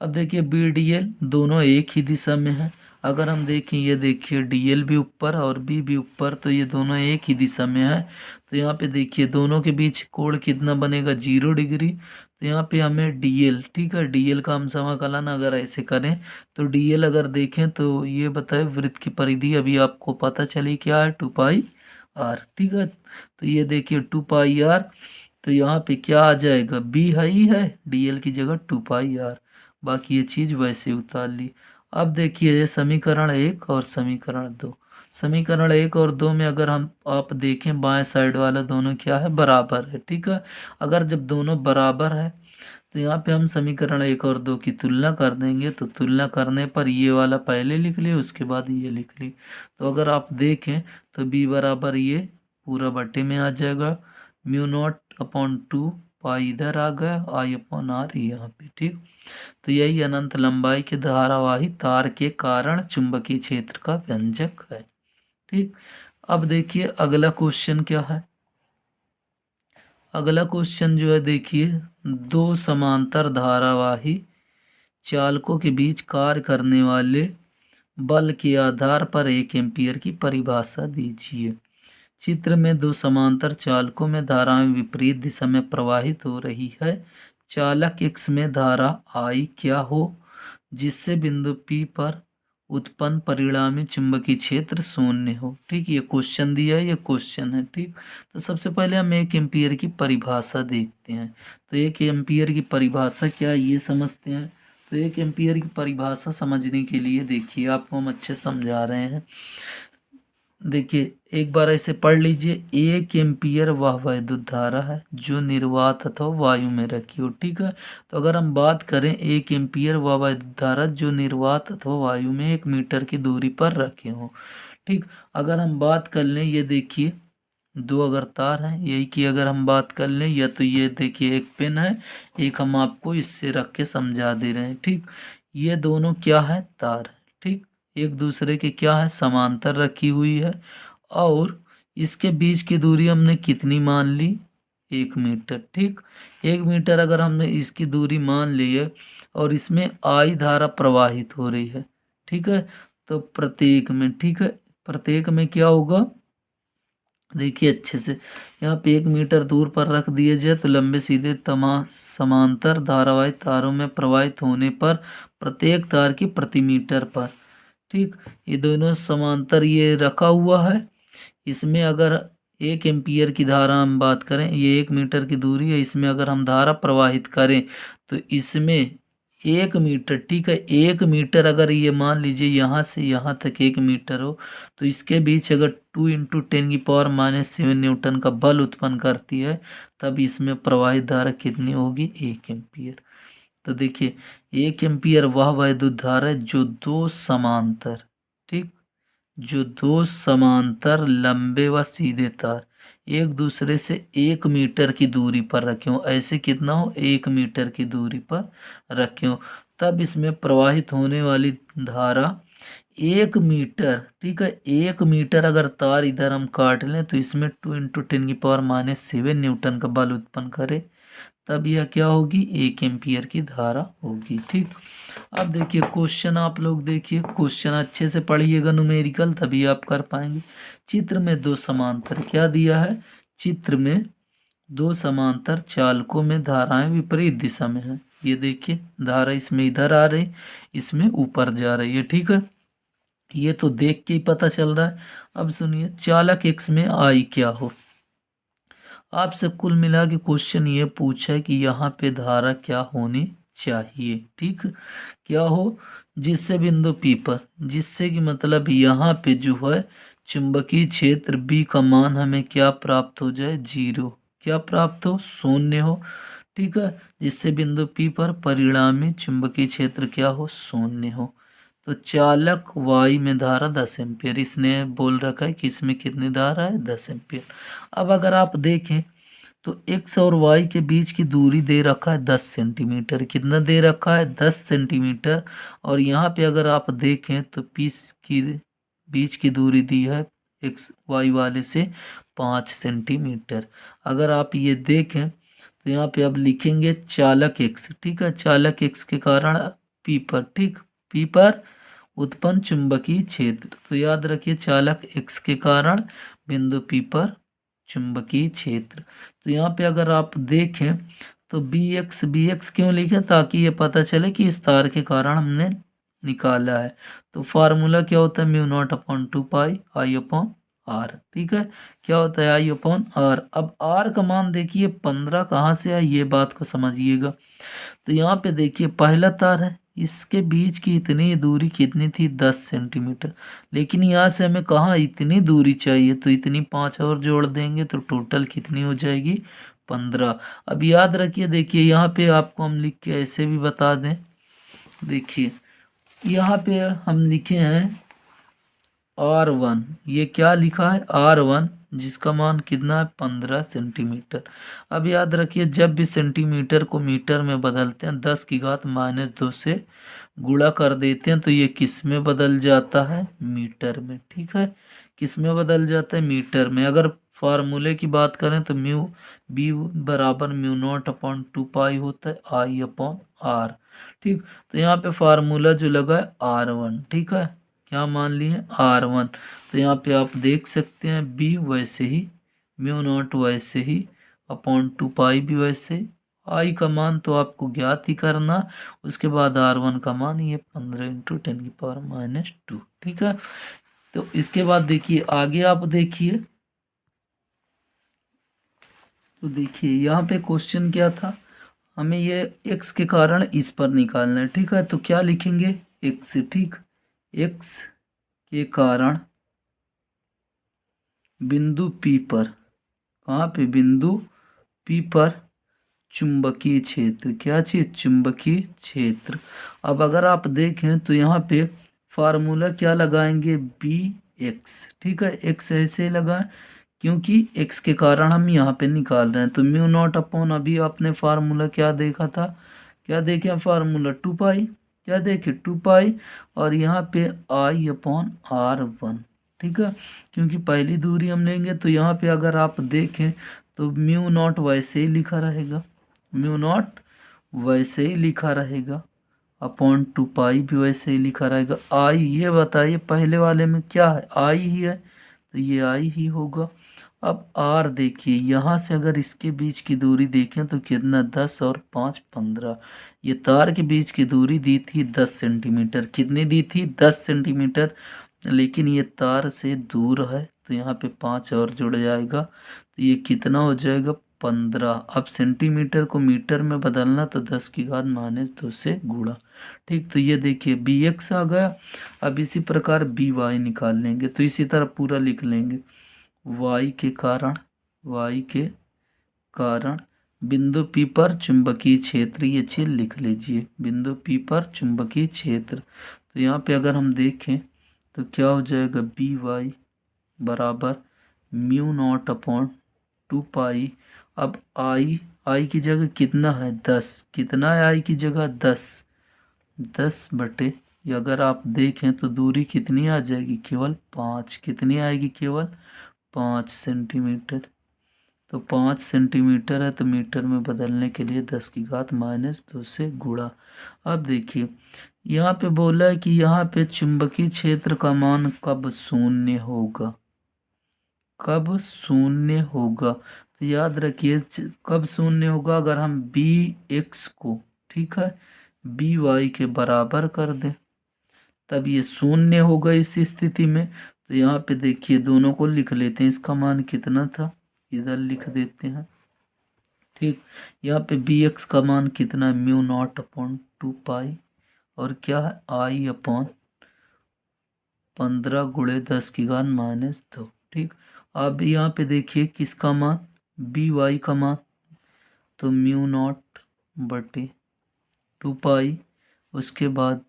A: अब देखिए बी डी एल दोनों एक ही दिशा में है। अगर हम देखें ये देखिए डी एल भी ऊपर और बी भी ऊपर, तो ये दोनों एक ही दिशा में है। तो यहाँ पे देखिए दोनों के बीच कोण कितना बनेगा, 0 डिग्री। तो यहाँ पे हमें डी एल, ठीक है, डी एल का हम समाकलन अगर ऐसे करें तो डी एल अगर देखें तो ये बताए वृत्त की परिधि अभी आपको पता चली क्या है, 2 पाई आर। ठीक है, तो ये देखिए 2 पाई आर, तो यहाँ पे क्या आ जाएगा, बी ही है, डी एल की जगह 2 पाई आर। बाकी ये चीज़ वैसे उतार ली। अब देखिए ये समीकरण 1 और समीकरण 2। समीकरण 1 और 2 में अगर हम आप देखें बाएं साइड वाला दोनों क्या है, बराबर है। ठीक है, अगर जब दोनों बराबर है तो यहाँ पे हम समीकरण 1 और 2 की तुलना कर देंगे। तो तुलना करने पर ये वाला पहले लिख लिए उसके बाद ये लिख ली। तो अगर आप देखें तो बी बराबर ये पूरा बट्टे में आ जाएगा, म्यू नॉट अपॉन 2 पाई इधर आ गया, आई अपॉन आर यहाँ पे। ठीक, तो यही अनंत लंबाई के धारावाही तार के कारण चुंबकीय क्षेत्र का व्यंजक है। ठीक, अब देखिए अगला क्वेश्चन क्या है। अगला क्वेश्चन जो है देखिए, दो समांतर धारावाही चालकों के बीच कार्य करने वाले बल के आधार पर 1 एम्पीयर की परिभाषा दीजिए। चित्र में दो समांतर चालकों में धाराएं विपरीत दिशा में प्रवाहित हो रही है। चालक एक्स में धारा आई क्या हो जिससे बिंदु पी पर उत्पन्न परिणामी चुंबकीय क्षेत्र शून्य हो। ठीक, ये क्वेश्चन दिया है, ये क्वेश्चन है। ठीक, तो सबसे पहले हम 1 एम्पीयर की परिभाषा देखते हैं। तो 1 एम्पीयर की परिभाषा क्या है ये समझते हैं। तो 1 एम्पीयर की परिभाषा समझने के लिए देखिए आपको हम अच्छे समझा रहे हैं। देखिए एक बार ऐसे पढ़ लीजिए, 1 एम्पीयर वह वैद्युत धारा है जो निर्वात अथवा वायु में रखी हो। ठीक है, तो अगर हम बात करें 1 एम्पीयर वह वैद्युत धारा जो निर्वात अथवा वायु में 1 मीटर की दूरी पर रखे हो। ठीक, अगर हम बात कर लें, ये देखिए दो अगर तार हैं, यही की अगर हम बात कर लें, या तो ये देखिए एक पेन है, एक हम आपको इससे रख के समझा दे रहे हैं। ठीक, ये दोनों क्या है, तार। ठीक, एक दूसरे के क्या है, समांतर रखी हुई है, और इसके बीच की दूरी हमने कितनी मान ली, 1 मीटर। ठीक, 1 मीटर अगर हमने इसकी दूरी मान ली है और इसमें आई धारा प्रवाहित हो रही है। ठीक है, तो प्रत्येक में, ठीक है, प्रत्येक में क्या होगा, देखिए अच्छे से, यहाँ पे 1 मीटर दूर पर रख दिए जाए तो लंबे सीधे समांतर धारावाही तारों में प्रवाहित होने पर प्रत्येक तार की प्रति मीटर पर, ठीक, ये दोनों समांतर ये रखा हुआ है। इसमें अगर 1 एम्पीयर की धारा हम बात करें, ये 1 मीटर की दूरी है, इसमें अगर हम धारा प्रवाहित करें तो इसमें 1 मीटर, ठीक है, 1 मीटर अगर ये मान लीजिए यहाँ से यहाँ तक 1 मीटर हो तो इसके बीच अगर 2 × 10⁻⁷ न्यूटन का बल उत्पन्न करती है, तब इसमें प्रवाहित धारा कितनी होगी, 1 एम्पीयर। तो देखिए 1 एम्पीयर वह वैद्युत धारा है जो दो समांतर, ठीक, जो दो समांतर लंबे व सीधे तार एक दूसरे से 1 मीटर की दूरी पर रखे हो, ऐसे कितना हो, 1 मीटर की दूरी पर रखे हो, तब इसमें प्रवाहित होने वाली धारा 1 मीटर, ठीक है, 1 मीटर अगर तार इधर हम काट लें तो इसमें 2 × 10⁻⁷ न्यूटन का बल उत्पन्न करे, तब यह क्या होगी, 1 एम्पीयर की धारा होगी। ठीक, अब देखिए क्वेश्चन, आप लोग देखिए क्वेश्चन अच्छे से पढ़िएगा, न्यूमेरिकल, तभी आप कर पाएंगे। चित्र में दो समांतर क्या दिया है, चित्र में दो समांतर चालकों में धाराएं विपरीत दिशा में है। ये देखिए धारा इसमें इधर आ रही, इसमें ऊपर जा रही है। ठीक है, ये तो देख के ही पता चल रहा है। अब सुनिए, चालक एक्स में आई क्या हो। आपसे कुल मिला के क्वेश्चन ये पूछा है कि यहाँ पे धारा क्या होनी चाहिए, ठीक, क्या हो जिससे बिंदु पी पर, जिससे कि मतलब यहाँ पे जो है चुंबकीय क्षेत्र बी का मान हमें क्या प्राप्त हो जाए, 0, क्या प्राप्त हो, शून्य हो। ठीक है, जिससे बिंदु पी पर परिणामी चुंबकीय क्षेत्र क्या हो, शून्य हो। तो चालक वाई में धारा 10 एम्पीयर, इसने बोल रखा है कि इसमें कितनी धारा है, 10 एम्पीयर। अब अगर आप देखें तो एक्स और वाई के बीच की दूरी दे रखा है 10 सेंटीमीटर, कितना दे रखा है, 10 सेंटीमीटर। और यहाँ पे अगर आप देखें तो पी की बीच की दूरी दी है एक्स वाई वाले से 5 सेंटीमीटर। अगर आप ये देखें तो यहाँ पे अब लिखेंगे चालक एक्स, ठीक है, चालक एक्स के कारण पी पर, ठीक, पी पर उत्पन्न चुंबकीय क्षेत्र। तो याद रखिए चालक एक्स के कारण बिंदु पी पर चुंबकीय क्षेत्र। तो यहाँ पे अगर आप देखें तो बी एक्स क्यों लिखे, ताकि ये पता चले कि इस तार के कारण हमने निकाला है। तो फार्मूला क्या होता है, μ0/2 आई अपॉन आर। ठीक है, क्या होता है, आई अपॉन आर। अब आर का मान देखिए 15 कहाँ से है, ये बात को समझिएगा। तो यहाँ पे देखिए पहला तार है, इसके बीच की इतनी दूरी कितनी थी, 10 सेंटीमीटर, लेकिन यहाँ से हमें कहाँ इतनी दूरी चाहिए, तो इतनी 5 और जोड़ देंगे तो टोटल कितनी हो जाएगी, 15। अब याद रखिए, देखिए यहाँ पे आपको हम लिख के ऐसे भी बता दें, देखिए यहाँ पे हम लिखे हैं R1, ये क्या लिखा है, R1, जिसका मान कितना है, 15 सेंटीमीटर। अब याद रखिए जब भी सेंटीमीटर को मीटर में बदलते हैं 10⁻⁻2 से गुणा कर देते हैं तो ये किस में बदल जाता है, मीटर में। ठीक है, किस में बदल जाता है, मीटर में। अगर फार्मूले की बात करें तो म्यू बी बराबर म्यू नॉट अपॉन 2 पाई होता है आई अपॉन आर। ठीक, तो यहाँ पे फार्मूला जो लगा है R1। ठीक है, क्या मान लिए, R1। तो यहाँ पे आप देख सकते हैं बी वैसे ही, म्यू नॉट वैसे ही, अपॉन 2 पाई भी वैसे ही। आई का मान तो आपको ज्ञात ही करना, उसके बाद R1 का मान ये 15 × 10⁻²। ठीक है, तो इसके बाद देखिए आगे आप देखिए, तो देखिए यहाँ पे क्वेश्चन क्या था, हमें ये x के कारण इस पर निकालना है। ठीक है, तो क्या लिखेंगे, x। ठीक, x के कारण बिंदु P पर, कहाँ पे, बिंदु P पर चुंबकीय क्षेत्र, क्या चीज, चुंबकीय क्षेत्र। अब अगर आप देखें तो यहाँ पे फार्मूला क्या लगाएंगे, बी एक्स। ठीक है, एक्स ऐसे लगाएं क्योंकि एक्स के कारण हम यहाँ पे निकाल रहे हैं। तो म्यू नॉट अपॉन, अभी आपने फार्मूला क्या देखा था, क्या देखे फार्मूला, 2 पाई, क्या देखे, 2 पाई, और यहाँ पे आई अपॉन R1। ठीक है, क्योंकि पहली दूरी हम लेंगे तो यहाँ पे अगर आप देखें तो म्यू नॉट वैसे ही लिखा रहेगा, म्यू नॉट वैसे ही लिखा रहेगा, अपॉन 2 पाई भी वैसे ही लिखा रहेगा। आई, ये बताइए पहले वाले में क्या है, आई ही है, तो ये आई ही होगा। अब आर देखिए, यहाँ से अगर इसके बीच की दूरी देखें तो कितना, 10 और 5 15। ये तार के बीच की दूरी दी थी 10 सेंटीमीटर, कितनी दी थी, 10 सेंटीमीटर, लेकिन ये तार से दूर है तो यहाँ पे 5 और जुड़ जाएगा, तो ये कितना हो जाएगा, 15। अब सेंटीमीटर को मीटर में बदलना तो 10⁻² से गुणा। ठीक, तो ये देखिए बी एक्स आ गया। अब इसी प्रकार बी वाई निकाल लेंगे, तो इसी तरह पूरा लिख लेंगे, वाई के कारण, वाई के कारण बिंदु पी पर चुंबकीय क्षेत्र, ये चीज लिख लीजिए, बिंदु पी पर चुंबकीय क्षेत्र। तो यहाँ पे अगर हम देखें तो क्या हो जाएगा, बी वाई बराबर म्यू नॉट अपॉन 2 पाई। अब आई की जगह कितना है, 10, कितना है आई की जगह, 10, 10 बटे, अगर आप देखें तो दूरी कितनी आ जाएगी, केवल 5, कितनी आएगी, केवल 5 सेंटीमीटर। तो 5 सेंटीमीटर है तो मीटर में बदलने के लिए 10⁻² से गुणा। अब देखिए यहाँ पे बोला है कि यहाँ पे चुंबकीय क्षेत्र का मान कब शून्य होगा, कब शून्य होगा, तो याद रखिए कब शून्य होगा, अगर हम बी एक्स को, ठीक है, बी वाई के बराबर कर दें तब ये शून्य होगा। इस स्थिति में तो यहाँ पे देखिए दोनों को लिख लेते हैं, इसका मान कितना था, इधर लिख देते हैं। ठीक, यहाँ पे बी एक्स का मान कितना है, म्यू नॉट अपॉन 2 पाई, और क्या है, आई अपॉन 15 × 10⁻²। ठीक, अब यहाँ पे देखिए किसका मान, बी वाई का मान, तो म्यू नॉट बटे 2 पाई, उसके बाद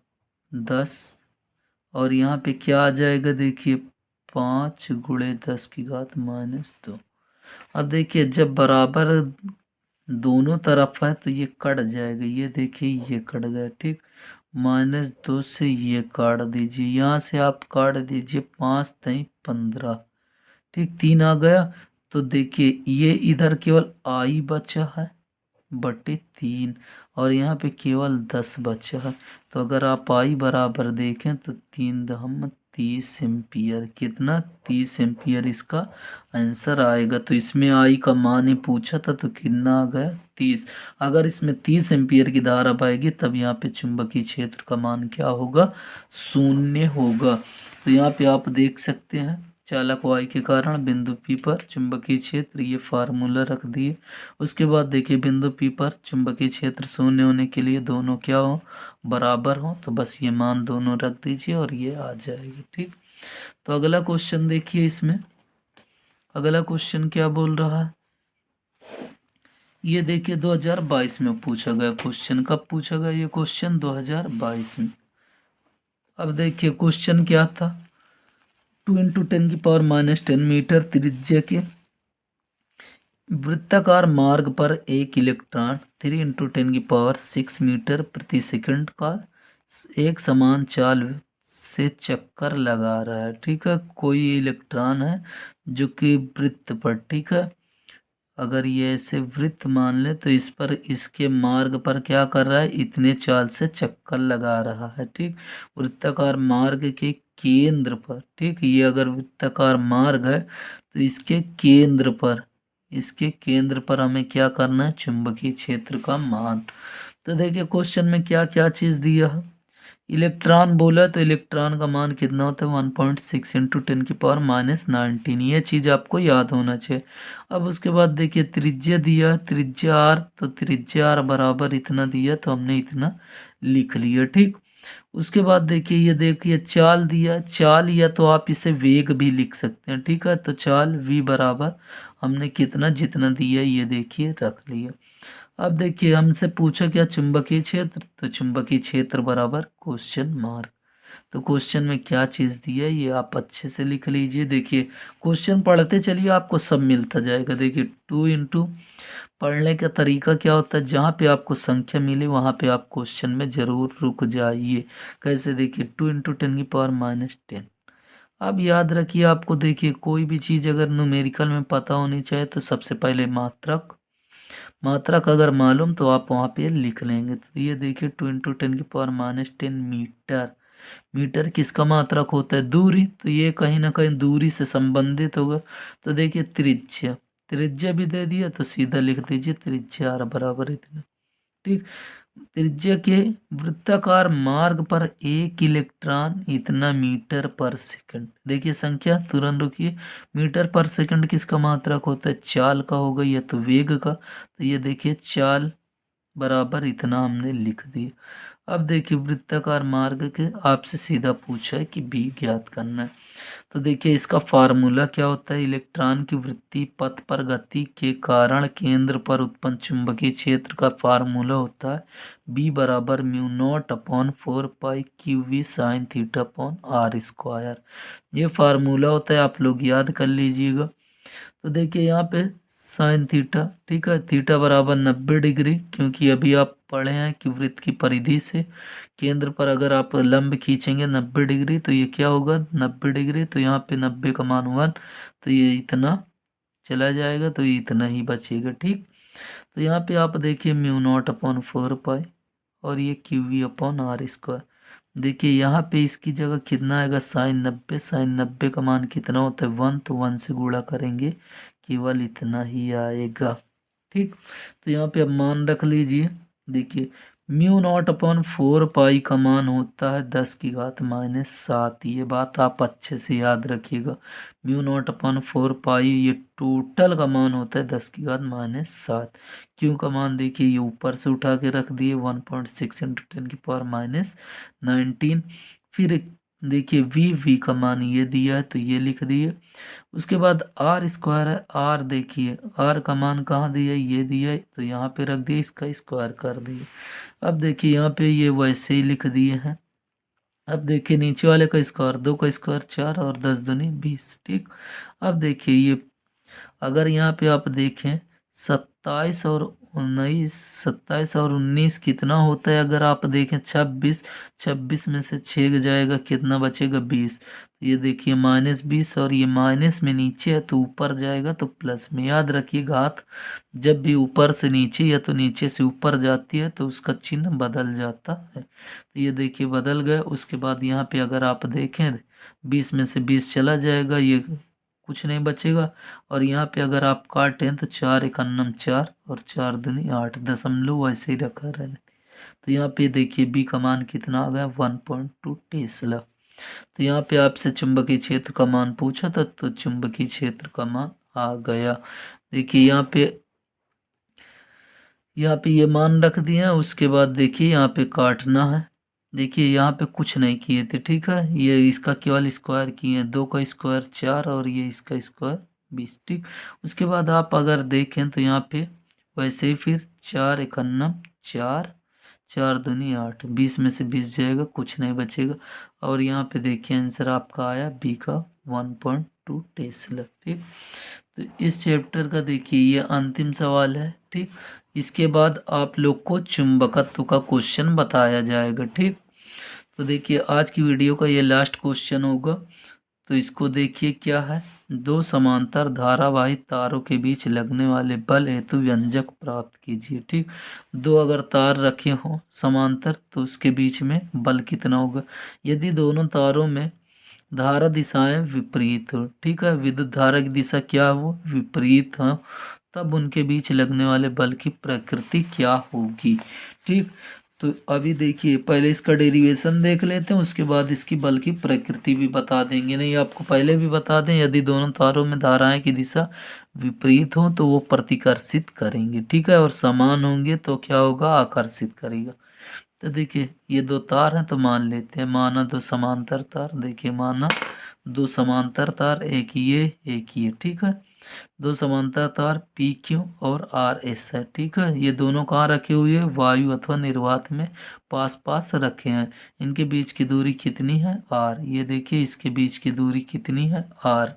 A: 10, और यहाँ पे क्या आ जाएगा, देखिए 5 × 10⁻²। अब देखिए जब बराबर दोनों तरफ है तो ये कट जाएगा, ये देखिए ये कट गया। ठीक, -2 से ये काट दीजिए, यहाँ से आप काट दीजिए, 5 3 15। ठीक, 3 आ गया, तो देखिए ये इधर केवल आई बचा है बटे 3, और यहाँ पे केवल 10 बचा है। तो अगर आप आई बराबर देखें तो 3 एम्पियर, कितना, 30 एम्पियर इसका आंसर आएगा। तो इसमें आई का मान ही पूछा था तो कितना आ गया, 30। अगर इसमें 30 एम्पियर की धारा पाएगी तब यहाँ पे चुंबकीय क्षेत्र का मान क्या होगा, शून्य होगा। तो यहाँ पे आप देख सकते हैं चालक वाई के कारण बिंदु पी पर चुंबकीय क्षेत्र, ये फार्मूला रख दिए। उसके बाद देखिए बिंदु पी पर चुंबकीय क्षेत्र शून्य होने के लिए दोनों क्या हो, बराबर हो, तो बस ये मान दोनों रख दीजिए और ये आ जाएगी। ठीक, तो अगला क्वेश्चन देखिए, इसमें अगला क्वेश्चन क्या बोल रहा है, ये देखिए 2022 में पूछा गया क्वेश्चन। कब पूछा गया ये क्वेश्चन, 2022 में। अब देखिए क्वेश्चन क्या था, 2 × 10⁻10 मीटर त्रिज्या के वृत्ताकार मार्ग पर एक इलेक्ट्रॉन 3 × 10⁶ मीटर प्रति सेकंड का एक समान चाल से चक्कर लगा रहा है। ठीक है, कोई इलेक्ट्रॉन है जो कि वृत्त पर, ठीक है, अगर ये ऐसे वृत्त मान ले तो इस पर, इसके मार्ग पर क्या कर रहा है, इतने चाल से चक्कर लगा रहा है। ठीक, वृत्ताकार मार्ग के केंद्र पर, ठीक, ये अगर वृत्ताकार मार्ग है तो इसके केंद्र पर, इसके केंद्र पर हमें क्या करना है, चुंबकीय क्षेत्र का मान। तो देखिए क्वेश्चन में क्या क्या चीज दिया है। इलेक्ट्रॉन बोला तो इलेक्ट्रॉन का मान कितना होता है, 1.6 इंटू 10⁻⁹ ये चीज़ आपको याद होना चाहिए। अब उसके बाद देखिए त्रिज्या दिया, त्रिज्या आर, तो त्रिज्या आर बराबर इतना दिया तो हमने इतना लिख लिया। ठीक, उसके बाद देखिए ये देखिए चाल दिया, चाल या तो आप इसे वेग भी लिख सकते हैं। ठीक है, तो चाल v बराबर हमने कितना, जितना दिया ये देखिए रख लिया। अब देखिए हमसे पूछा क्या, चुंबकीय क्षेत्र, तो चुंबकीय क्षेत्र बराबर क्वेश्चन मार्क। तो क्वेश्चन में क्या चीज़ दी है ये आप अच्छे से लिख लीजिए। देखिए क्वेश्चन पढ़ते चलिए, आपको सब मिलता जाएगा। देखिए 2 पढ़ने का तरीका क्या होता है, जहाँ पे आपको संख्या मिले वहाँ पे आप क्वेश्चन में ज़रूर रुक जाइए। कैसे, देखिए 2 × 10⁻⁻10। अब याद रखिए आपको, देखिए कोई भी चीज़ अगर न्यूमेरिकल में पता होनी चाहिए तो सबसे पहले मात्रक, मात्रक अगर मालूम तो आप वहाँ पे लिख लेंगे। तो ये देखिए 2 × 10⁻⁻10 मीटर। मीटर किसका मात्रक होता है, दूरी, तो ये कहीं ना कहीं दूरी से संबंधित होगा। तो देखिए त्रिज्या, त्रिज्या भी दे दिया तो सीधा लिख दीजिए त्रिज्या r बराबर इतना। ठीक, त्रिज्या के वृत्ताकार मार्ग पर एक इलेक्ट्रॉन इतना मीटर पर सेकंड। देखिए संख्या तुरंत रुकिए, मीटर पर सेकंड किसका मात्रक होता है, चाल का होगा या तो वेग का। तो ये देखिए चाल बराबर इतना हमने लिख दिया। अब देखिए वृत्ताकार मार्ग के आपसे सीधा पूछा है कि बी ज्ञात करना है। तो देखिए इसका फार्मूला क्या होता है, इलेक्ट्रॉन की वृत्तीय पथ पर गति के कारण केंद्र पर उत्पन्न चुंबकीय क्षेत्र का फार्मूला होता है बी बराबर μ0/4π Qv sin θ/r²। ये फार्मूला होता है, आप लोग याद कर लीजिएगा। तो देखिए यहाँ पे साइन थीटा, ठीक है, थीटा बराबर 90 डिग्री, क्योंकि अभी आप पढ़े हैं कि वृत्त की परिधि से केंद्र पर अगर आप लंब खींचेंगे 90 डिग्री तो ये क्या होगा, 90 डिग्री, तो यहाँ पे 90 का मान 1, तो ये इतना चला जाएगा तो ये इतना ही बचेगा। ठीक, तो यहाँ पे आप देखिए μ0/4π और ये Qv/r²। देखिए यहाँ पे इसकी जगह कितना आएगा, sin 90, sin 90 का मान कितना होता है 1, तो 1 से गुणा करेंगे केवल इतना ही आएगा। ठीक, तो यहाँ पे अब मान रख लीजिए। देखिए μ0/4π का मान होता है 10⁻⁻7। ये बात आप अच्छे से याद रखिएगा। μ0/4π ये टोटल का मान होता है 10⁻⁻7। क्यों का मान देखिए ये ऊपर से उठा के रख दिए 1.6 × 10⁻⁹ फिर देखिए वी का मान ये दिया है तो ये लिख दिए। उसके बाद r² है, r देखिए r का मान कहाँ दिया है, ये दिया है, तो यहाँ पे रख दिए, इसका स्क्वायर कर दिए। अब देखिए यहाँ पे ये वैसे ही लिख दिए हैं। अब देखिए नीचे वाले का स्क्वायर, 2 का स्क्वायर 4 और 10 दूनी 20। ठीक, अब देखिए ये अगर यहाँ पे आप देखें 27 और 19, 27 और 19 कितना होता है, अगर आप देखें 26, 26 में से 6 जाएगा कितना बचेगा 20। तो ये देखिए -20 और ये माइनस में नीचे है तो ऊपर जाएगा तो प्लस में। याद रखिए घात जब भी ऊपर से नीचे या तो नीचे से ऊपर जाती है तो उसका चिन्ह बदल जाता है। तो ये देखिए बदल गया। उसके बाद यहाँ पे अगर आप देखें 20 में से 20 चला जाएगा, ये कुछ नहीं बचेगा। और यहाँ पे अगर आप काटें तो 4×1 4 और 4 दूनी 8, दशमलव वैसे ही रखा रहने। तो यहाँ पे देखिए बी का मान कितना आ गया 1.2 टेस्ला। तो यहाँ पे आपसे चुंबकीय क्षेत्र का मान पूछा था तो चुंबकीय क्षेत्र का मान आ गया। देखिए यहाँ पे ये मान रख दिए हैं। उसके बाद देखिए यहाँ पे काटना है। देखिए यहाँ पे कुछ नहीं किए थे, ठीक है, ये इसका केवल स्क्वायर किए हैं, 2 का स्क्वायर 4 और ये इसका स्क्वायर 20। ठीक, उसके बाद आप अगर देखें तो यहाँ पे वैसे ही फिर 4×1 4, 4 दूनी 8, 20 में से 20 जाएगा, कुछ नहीं बचेगा। और यहाँ पे देखिए आंसर आपका आया बी का 1.2 टेस्ला। ठीक, तो इस चैप्टर का देखिए ये अंतिम सवाल है। ठीक, इसके बाद आप लोग को चुंबकत्व का क्वेश्चन बताया जाएगा। ठीक, तो देखिए आज की वीडियो का ये लास्ट क्वेश्चन होगा। तो इसको देखिए क्या है, दो समांतर धारावाही तारों के बीच लगने वाले बल हेतु व्यंजक प्राप्त कीजिए। ठीक, दो अगर तार रखे हों समांतर तो उसके बीच में बल कितना होगा। यदि दोनों तारों में धारा दिशाएं विपरीत हो, ठीक है, विद्युत धारा की दिशा क्या हो, विपरीत हो, तब उनके बीच लगने वाले बल की प्रकृति क्या होगी। ठीक, तो अभी देखिए पहले इसका डेरिवेशन देख लेते हैं, उसके बाद इसकी बल की प्रकृति भी बता देंगे। नहीं आपको पहले भी बता दें, यदि दोनों तारों में धाराएं की दिशा विपरीत हो तो वो प्रतिकर्षित करेंगे, ठीक है, और समान होंगे तो क्या होगा, आकर्षित करेगा। तो देखिए ये दो तार हैं तो मान लेते हैं, माना दो समांतर तार, देखिए माना दो समांतर तार, एक ये, ठीक है, दो समांतर तार पी क्यू और आर एस है, ठीक है। ये दोनों कहाँ रखे हुए हैं, वायु अथवा निर्वात में पास पास रखे हैं। इनके बीच की दूरी कितनी है, आर। ये देखिए इसके बीच की दूरी कितनी है, आर,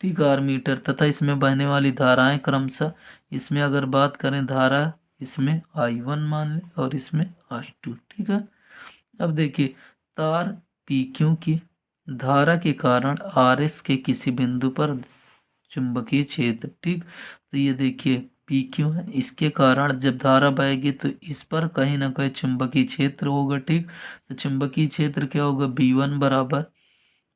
A: ठीक, आर मीटर। तथा इसमें बहने वाली धाराएं क्रमशः, इसमें अगर बात करें धारा, इसमें I1 मान लें और इसमें I2, ठीक है। अब देखिए तार PQ की धारा के कारण RS के किसी बिंदु पर चुंबकीय क्षेत्र, ठीक, तो ये देखिए PQ है, इसके कारण जब धारा बहेगी तो इस पर कहीं ना कहीं चुंबकीय क्षेत्र होगा, ठीक। तो चुंबकीय क्षेत्र क्या होगा, B1 बराबर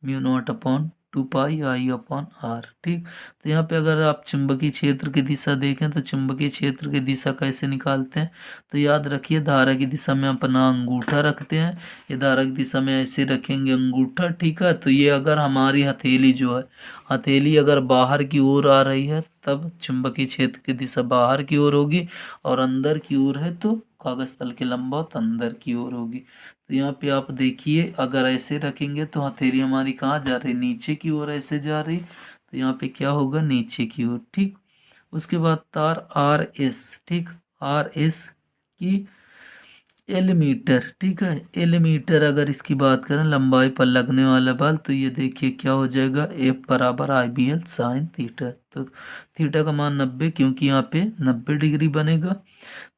A: म्यू नॉट अपॉन 2πI/r, ठीक। तो यहाँ पे अगर आप चुंबकीय क्षेत्र की दिशा देखें तो चुंबकीय क्षेत्र की दिशा कैसे निकालते हैं, तो याद रखिए धारा की दिशा में अपना अंगूठा रखते हैं। ये धारा की दिशा में ऐसे रखेंगे अंगूठा, ठीक है। तो ये अगर हमारी हथेली जो है, हथेली अगर बाहर की ओर आ रही है तब चुंबकीय क्षेत्र की दिशा बाहर की ओर होगी, और अंदर की ओर है तो कागज तल के लंबवत अंदर की ओर होगी। तो यहाँ पे आप देखिए अगर ऐसे रखेंगे तो हथेली हमारी कहाँ जा रही, नीचे की ओर ऐसे जा रही, तो यहाँ पे क्या होगा, नीचे की ओर, ठीक। उसके बाद तार आर एस, ठीक, आर एस की एल मीटर, ठीक है, एल मीटर अगर इसकी बात करें लंबाई पर लगने वाला बल, तो ये देखिए क्या हो जाएगा, एफ बराबर IBL साइन थीटा। तो थीटा का मान 90, क्योंकि यहाँ पे 90 डिग्री बनेगा।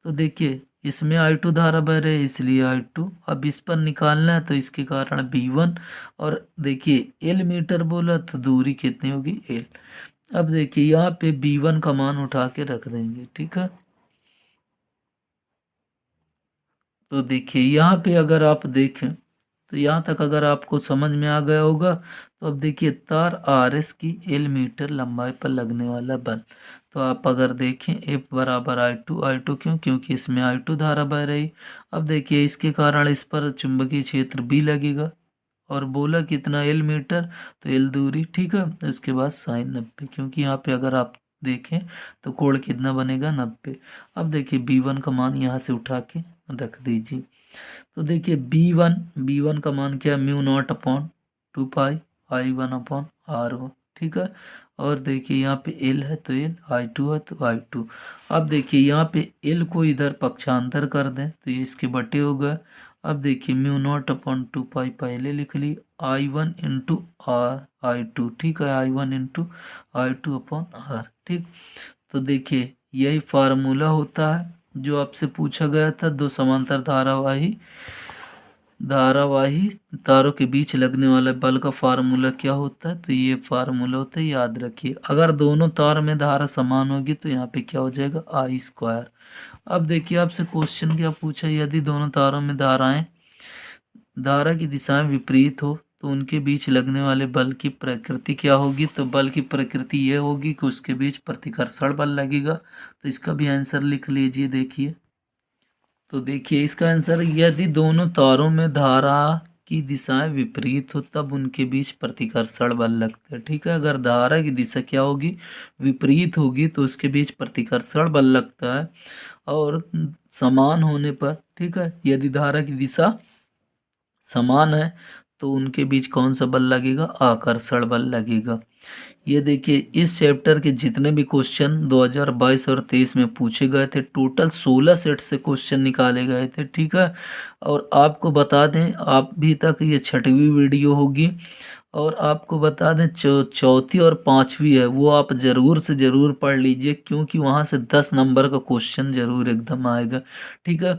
A: तो देखिए इसमें I2 धारा बह रही है इसलिए I2, अब इस पर निकालना है तो इसके कारण B1, और देखिए एल मीटर बोला तो दूरी कितनी होगी, एल। अब देखिए यहाँ पे B1 का मान उठा के रख देंगे, ठीक है। तो देखिए यहाँ पे अगर आप देखें तो यहाँ तक अगर आपको समझ में आ गया होगा, तो अब देखिए तार RS की एल मीटर लंबाई पर लगने वाला बल, तो आप अगर देखें F बराबर I2 क्यों, क्योंकि इसमें I2 धारा बह रही। अब देखिए इसके कारण इस पर चुंबकीय क्षेत्र B लगेगा, और बोला कितना, एल मीटर, तो एल दूरी, ठीक है। इसके बाद साइन 90, क्योंकि यहाँ पे अगर आप देखें तो कोण कितना बनेगा, 90। अब देखिए B1 का मान यहाँ से उठा के रख दीजिए। तो देखिए B1 का मान क्या, म्यू नॉट अपॉन 2πI1/r1, ठीक है। और देखिए यहाँ पे L है तो L, I2 है तो I2। अब देखिए यहाँ पे L को इधर पक्षांतर कर दें तो ये इसके बटे हो गए। अब देखिए म्यू नॉट अपॉन 2π पहले लिख ली, I1 इंटू I2, ठीक है, I1 इंटू I2/r, ठीक। तो देखिए यही फार्मूला होता है जो आपसे पूछा गया था, दो समांतर धारावाही तारों के बीच लगने वाले बल का फार्मूला क्या होता है, तो ये फार्मूला होता है, याद रखिए। अगर दोनों तार में धारा समान होगी तो यहाँ पे क्या हो जाएगा, I²। अब देखिए आपसे क्वेश्चन क्या पूछा, यदि दोनों तारों में धारा की दिशाएं विपरीत हो तो उनके बीच लगने वाले बल की प्रकृति क्या होगी, तो बल की प्रकृति यह होगी कि उसके बीच प्रतिकर्षण बल लगेगा। तो इसका भी आंसर लिख लीजिए, देखिए। तो देखिए इसका आंसर, यदि दोनों तारों में धारा की दिशाएं विपरीत हो तब उनके बीच प्रतिकर्षण बल लगता है, ठीक है। अगर धारा की दिशा क्या होगी, विपरीत होगी, तो उसके बीच प्रतिकर्षण बल लगता है। और समान होने पर, ठीक है, यदि धारा की दिशा समान है तो उनके बीच कौन सा बल लगेगा, आकर्षण बल लगेगा। ये देखिए इस चैप्टर के जितने भी क्वेश्चन 2022 और 23 में पूछे गए थे, टोटल 16 सेट से क्वेश्चन निकाले गए थे, ठीक है। और आपको बता दें आप भी तक ये 6वीं वीडियो होगी, और आपको बता दें चौथी और पांचवी है वो आप ज़रूर से ज़रूर पढ़ लीजिए, क्योंकि वहाँ से 10 नंबर का क्वेश्चन ज़रूर एकदम आएगा। ठीक है,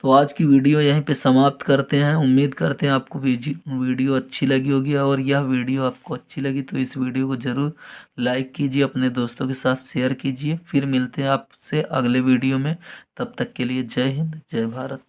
A: तो आज की वीडियो यहीं पे समाप्त करते हैं। उम्मीद करते हैं आपको वीडियो अच्छी लगी होगी, और यह वीडियो आपको अच्छी लगी तो इस वीडियो को ज़रूर लाइक कीजिए, अपने दोस्तों के साथ शेयर कीजिए। फिर मिलते हैं आपसे अगले वीडियो में, तब तक के लिए जय हिंद जय भारत।